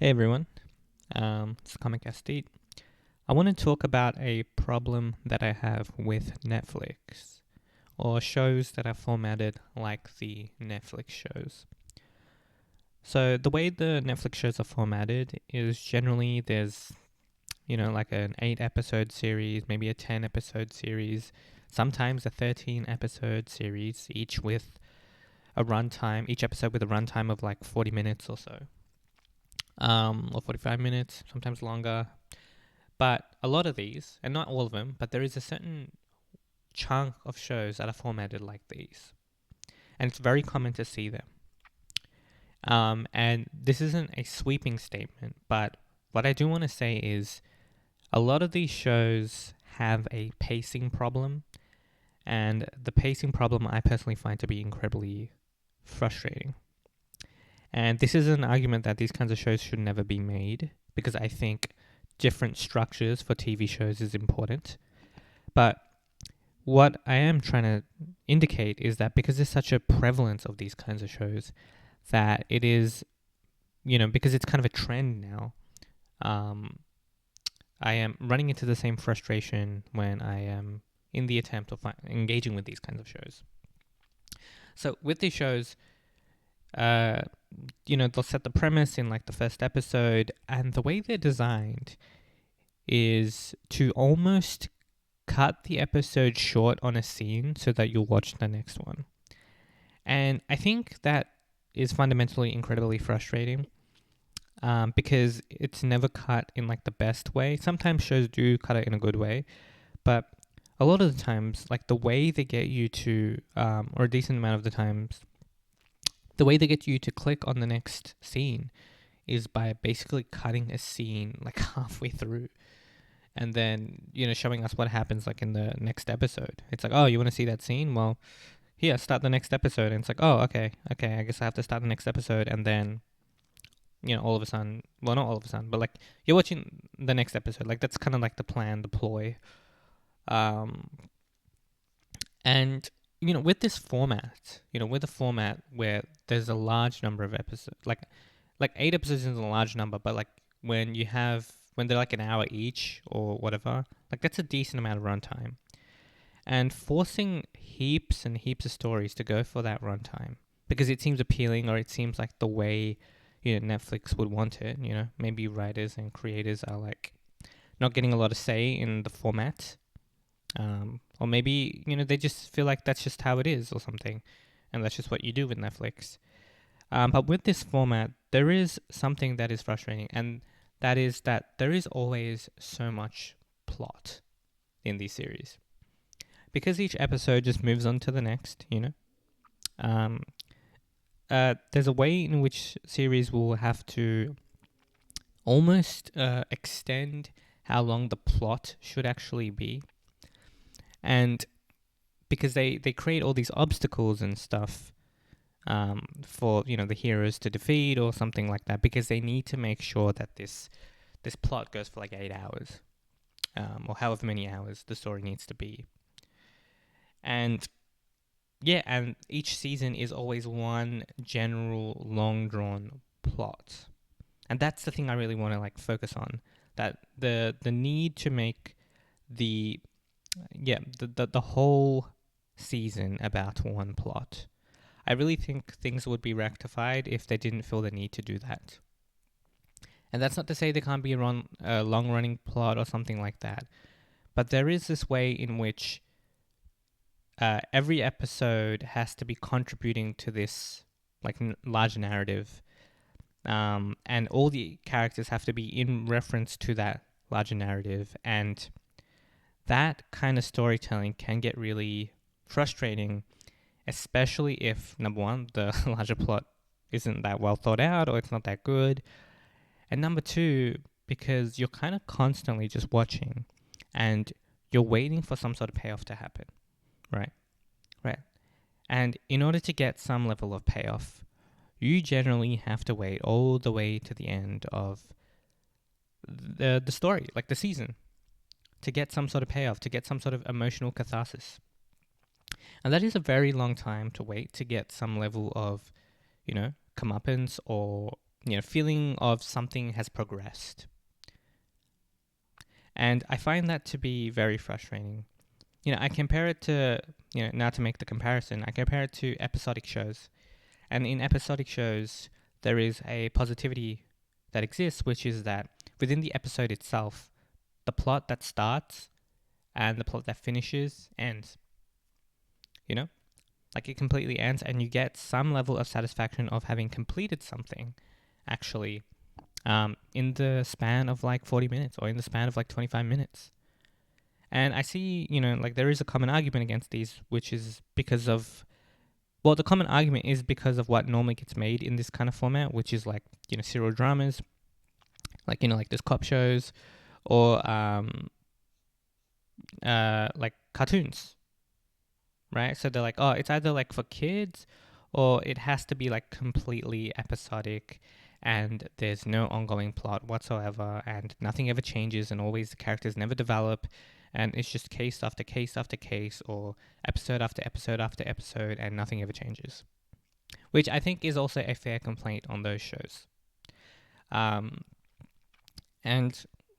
Hey everyone, it's Comic Estate. I want to talk about a problem that I have with Netflix, or shows that are formatted like the Netflix shows. So the way the Netflix shows are formatted is generally there's, like an 8 episode series, maybe a 10 episode series, sometimes a 13 episode series, each episode with a runtime of like 40 minutes or so, or 45 minutes, sometimes longer. But a lot of these, and not all of them, but there is a certain chunk of shows that are formatted like these. And it's very common to see them. And this isn't a sweeping statement, but what I do want to say is a lot of these shows have a pacing problem. And the pacing problem I personally find to be incredibly frustrating. And this is an argument that these kinds of shows should never be made because I think different structures for TV shows is important. But what I am trying to indicate is that because there's such a prevalence of these kinds of shows, that it is, because it's kind of a trend now, um, I am running into the same frustration when I am in the attempt of engaging with these kinds of shows. So with these shows, uh, they'll set the premise in like the first episode, and the way they're designed is to almost cut the episode short on a scene so that you'll watch the next one. And I think that is fundamentally incredibly frustrating, because it's never cut in like the best way. Sometimes shows do cut it in a good way, but a lot of the times, like the way they get you to, or a decent amount of the times, the way they get you to click on the next scene is by basically cutting a scene like halfway through and then, showing us what happens like in the next episode. It's like, oh, you want to see that scene? Well, here, start the next episode. And it's like, oh, okay, I guess I have to start the next episode. And then, all of a sudden, well, not all of a sudden, but like you're watching the next episode. Like that's kind of like the plan, the ploy. Um, and, with this format, with a format where there's a large number of episodes, like 8 episodes is a large number, but like when they're like an hour each or whatever, like that's a decent amount of runtime. And forcing heaps and heaps of stories to go for that runtime because it seems appealing or it seems like the way Netflix would want it. Maybe writers and creators are like not getting a lot of say in the format, or maybe they just feel like that's just how it is or something, and that's just what you do with Netflix. But with this format, there is something that is frustrating, and that is that there is always so much plot in these series because each episode just moves on to the next. Um, there's a way in which series will have to almost extend how long the plot should actually be, and because they create all these obstacles and stuff, for the heroes to defeat or something like that, because they need to make sure that this plot goes for like 8 hours, or however many hours the story needs to be. And yeah, and each season is always one general long drawn plot. And that's the thing I really want to like focus on. That the need to make the the whole season about one plot. I really think things would be rectified if they didn't feel the need to do that. And that's not to say there can't be a long running plot or something like that. But there is this way in which every episode has to be contributing to this like large narrative, and all the characters have to be in reference to that larger narrative, and that kind of storytelling can get really frustrating, especially if number one, the larger plot isn't that well thought out or it's not that good, and number two, because you're kind of constantly just watching and you're waiting for some sort of payoff to happen, right? Right. And in order to get some level of payoff, you generally have to wait all the way to the end of the story, like the season, to get some sort of payoff, to get some sort of emotional catharsis. And that is a very long time to wait to get some level of, comeuppance or feeling of something has progressed. And I find that to be very frustrating. I compare it to, now to make the comparison, I compare it to episodic shows. And in episodic shows, there is a positivity that exists, which is that within the episode itself, the plot that starts and the plot that finishes ends. Like it completely ends, and you get some level of satisfaction of having completed something, actually, in the span of like 40 minutes or in the span of like 25 minutes. And I see, like there is a common argument against these, which is because of, well, the common argument is because of what normally gets made in this kind of format, which is like, serial dramas, like, like those cop shows or, like cartoons, right? So they're like, oh, it's either like for kids or it has to be like completely episodic and there's no ongoing plot whatsoever and nothing ever changes and always the characters never develop and it's just case after case after case or episode after episode after episode and nothing ever changes, which I think is also a fair complaint on those shows. And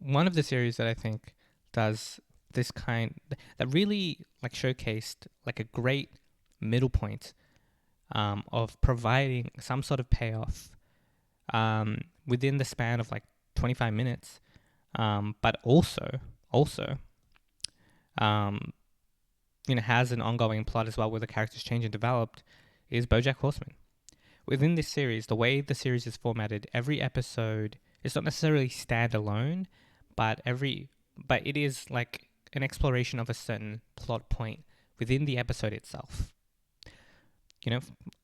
one of the series that I think does this kind that really like showcased like a great middle point of providing some sort of payoff within the span of like 25 minutes, but also has an ongoing plot as well where the characters change and developed, is BoJack Horseman. Within this series, the way the series is formatted, every episode is not necessarily standalone, but it is like an exploration of a certain plot point within the episode itself.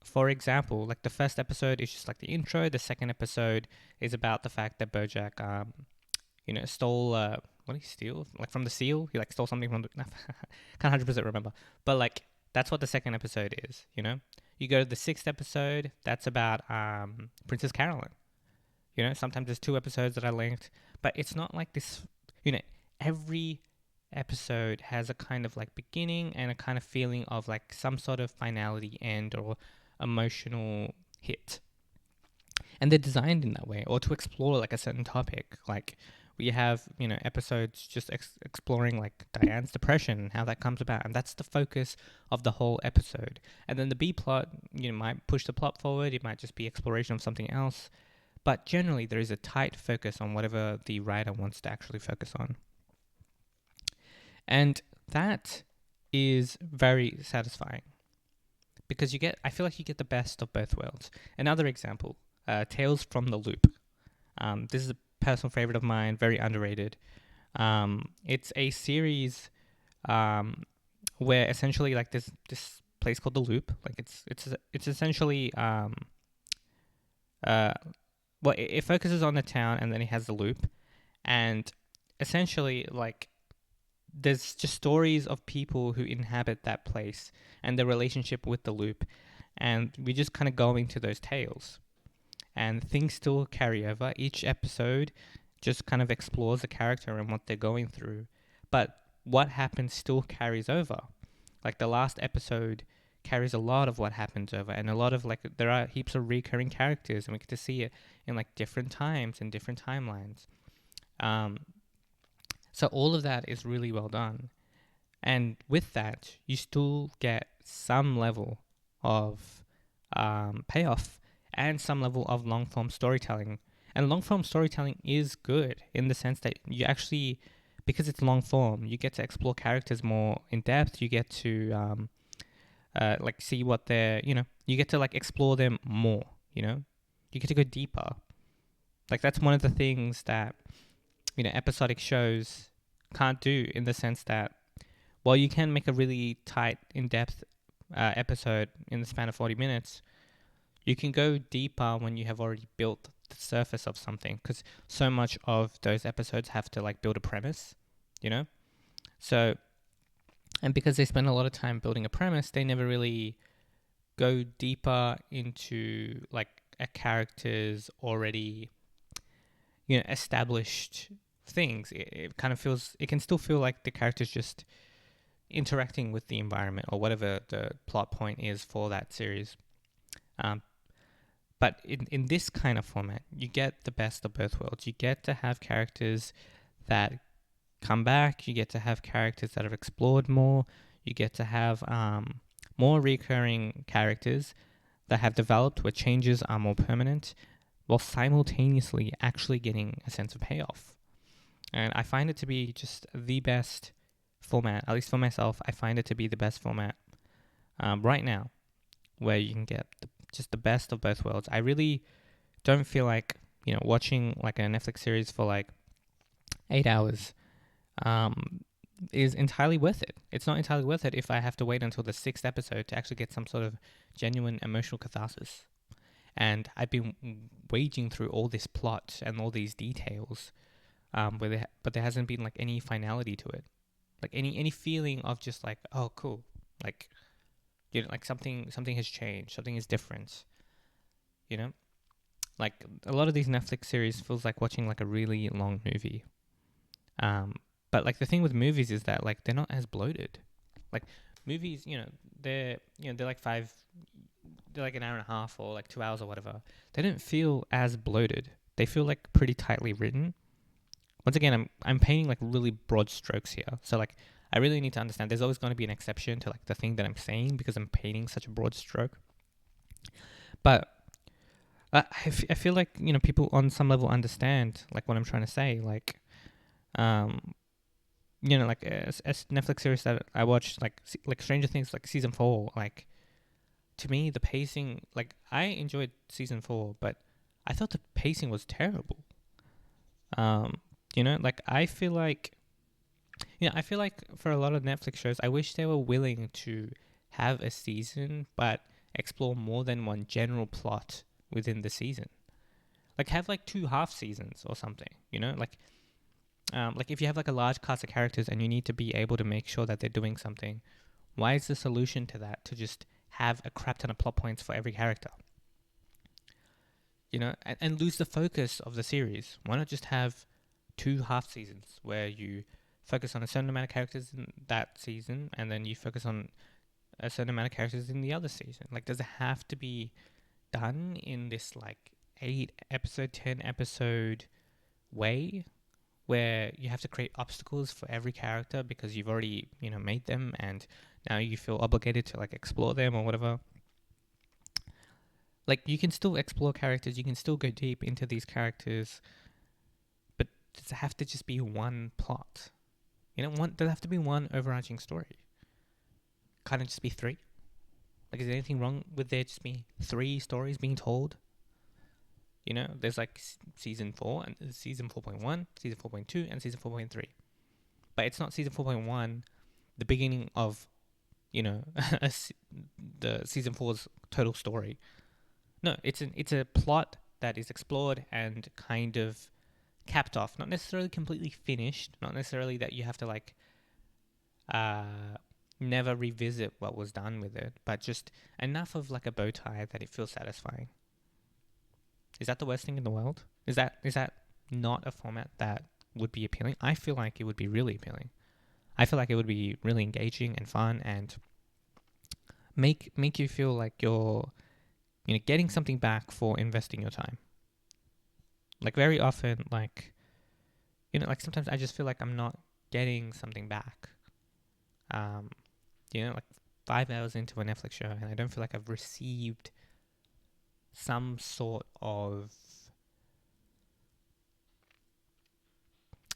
For example, like the first episode is just like the intro. The second episode is about the fact that BoJack, stole what did he steal? Like from the seal, he like stole something from the. Can't 100% remember, but like that's what the second episode is. You go to the sixth episode. That's about Princess Carolyn. Sometimes there's 2 episodes that are linked, but it's not like this. Every episode has a kind of like beginning and a kind of feeling of like some sort of finality end or emotional hit. And they're designed in that way, or to explore like a certain topic. Like we have, episodes just exploring like Diane's depression and how that comes about. And that's the focus of the whole episode. And then the B plot, might push the plot forward. It might just be exploration of something else. But generally, there is a tight focus on whatever the writer wants to actually focus on. And that is very satisfying because I feel like you get the best of both worlds. Another example, Tales from the Loop. This is a personal favorite of mine, very underrated. It's a series where essentially like this place called the Loop, like it's essentially it focuses on the town and then it has the loop, and essentially like there's just stories of people who inhabit that place and their relationship with the loop, and we just kind of go into those tales and things still carry over. Each episode just kind of explores the character and what they're going through, but what happens still carries over. Like the last episode carries a lot of what happens over, and a lot of like there are heaps of recurring characters and we get to see it in like different times and different timelines. So all of that is really well done. And with that, you still get some level of payoff and some level of long-form storytelling. And long-form storytelling is good in the sense that you actually, because it's long-form, you get to explore characters more in depth. You get to like see what they're, you get to like explore them more, you get to go deeper. Like that's one of the things that episodic shows can't do, in the sense that while you can make a really tight, in-depth episode in the span of 40 minutes, you can go deeper when you have already built the surface of something, because so much of those episodes have to like build a premise, So, and because they spend a lot of time building a premise, they never really go deeper into like a character's already, established things. It kind of feels, it can still feel like the character's just interacting with the environment or whatever the plot point is for that series. But in this kind of format, you get the best of both worlds. You get to have characters that come back. You get to have characters that are explored more. You get to have more recurring characters that have developed where changes are more permanent, while simultaneously actually getting a sense of payoff. And I find it to be just the best format, at least for myself. I find it to be the best format right now, where you can get just the best of both worlds. I really don't feel like watching like a Netflix series for like 8 hours is entirely worth it. It's not entirely worth it if I have to wait until the 6th episode to actually get some sort of genuine emotional catharsis. And I've been waging through all this plot and all these details, but there hasn't been like any finality to it, like any feeling of just like, oh cool, like like something has changed, something is different, like a lot of these Netflix series feels like watching like a really long movie. But like the thing with movies is that like they're not as bloated. Like movies, they're like they're like an hour and a half or like 2 hours or whatever. They don't feel as bloated. They feel like pretty tightly written. Once again, I'm painting like really broad strokes here. So like I really need to understand there's always going to be an exception to like the thing that I'm saying because I'm painting such a broad stroke. But I feel like people on some level understand like what I'm trying to say. Like like a Netflix series that I watched, like Stranger Things, like season 4. Like to me, the pacing, like I enjoyed season 4, but I thought the pacing was terrible. Like I feel like, for a lot of Netflix shows, I wish they were willing to have a season, but explore more than one general plot within the season. Like have like 2 half seasons or something. Like if you have like a large cast of characters and you need to be able to make sure that they're doing something, why is the solution to that to just have a crap ton of plot points for every character? And lose the focus of the series. Why not just have 2 half seasons where you focus on a certain amount of characters in that season and then you focus on a certain amount of characters in the other season? Like, does it have to be done in this like 8 episode, 10 episode way where you have to create obstacles for every character because you've already, made them and now you feel obligated to like explore them or whatever? Like, you can still explore characters, you can still go deep into these characters, but does it have to just be one plot? Does it have to be one overarching story? Can't it just be 3? Like, is there anything wrong with there just being 3 stories being told? There's like season 4 and season 4.1, season 4.2, and season 4.3. But it's not season 4.1, the beginning of, the season 4's total story. No, it's a plot that is explored and kind of capped off. Not necessarily completely finished. Not necessarily that you have to like never revisit what was done with it, but just enough of like a bow tie that it feels satisfying. Is that the worst thing in the world? Is that not a format that would be appealing? I feel like it would be really appealing. I feel like it would be really engaging and fun and make you feel like you're getting something back for investing your time. Like very often, like sometimes I just feel like I'm not getting something back. Like 5 hours into a Netflix show and I don't feel like I've received some sort of...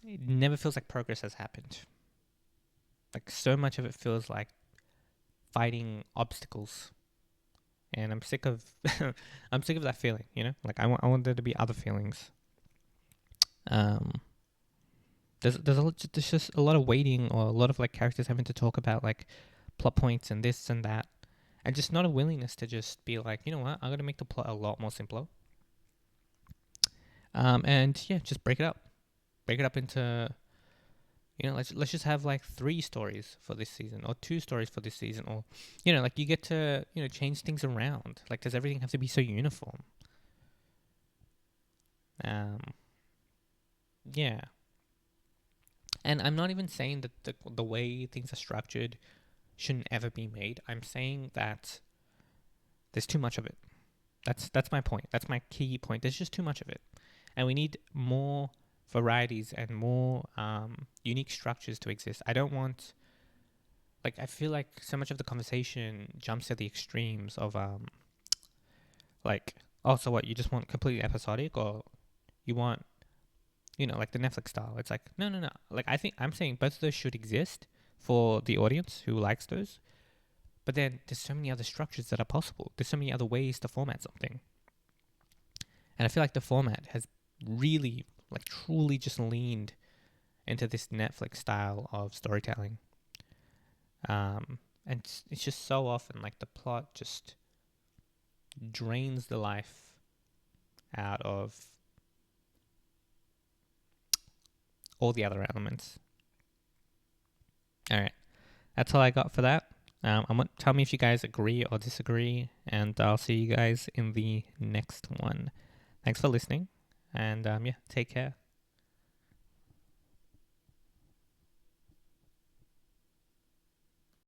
It never feels like progress has happened. Like so much of it feels like fighting obstacles. And I'm sick of I'm sick of that feeling, Like I want there to be other feelings. There's just a lot of waiting or a lot of like characters having to talk about like plot points and this and that, and just not a willingness to just be like, you know what, I'm gonna make the plot a lot more simpler. And yeah, just break it up into, let's just have like 3 stories for this season or 2 stories for this season, or like you get to change things around. Like, does everything have to be so uniform? Yeah. And I'm not even saying that the way things are structured shouldn't ever be made. I'm saying that there's too much of it. That's my point. That's my key point. There's just too much of it, and we need more varieties and more unique structures to exist. I don't want, like, I feel like so much of the conversation jumps to the extremes of like, oh, so what? You just want completely episodic, or you want, like the Netflix style? It's like, no, no, no. Like, I'm saying both of those should exist for the audience who likes those. But then there's so many other structures that are possible. There's so many other ways to format something. And I feel like the format has really, like, truly just leaned into this Netflix style of storytelling. And it's just so often, like, the plot just drains the life out of all the other elements. All right. That's all I got for that. Tell me if you guys agree or disagree, and I'll see you guys in the next one. Thanks for listening, and take care.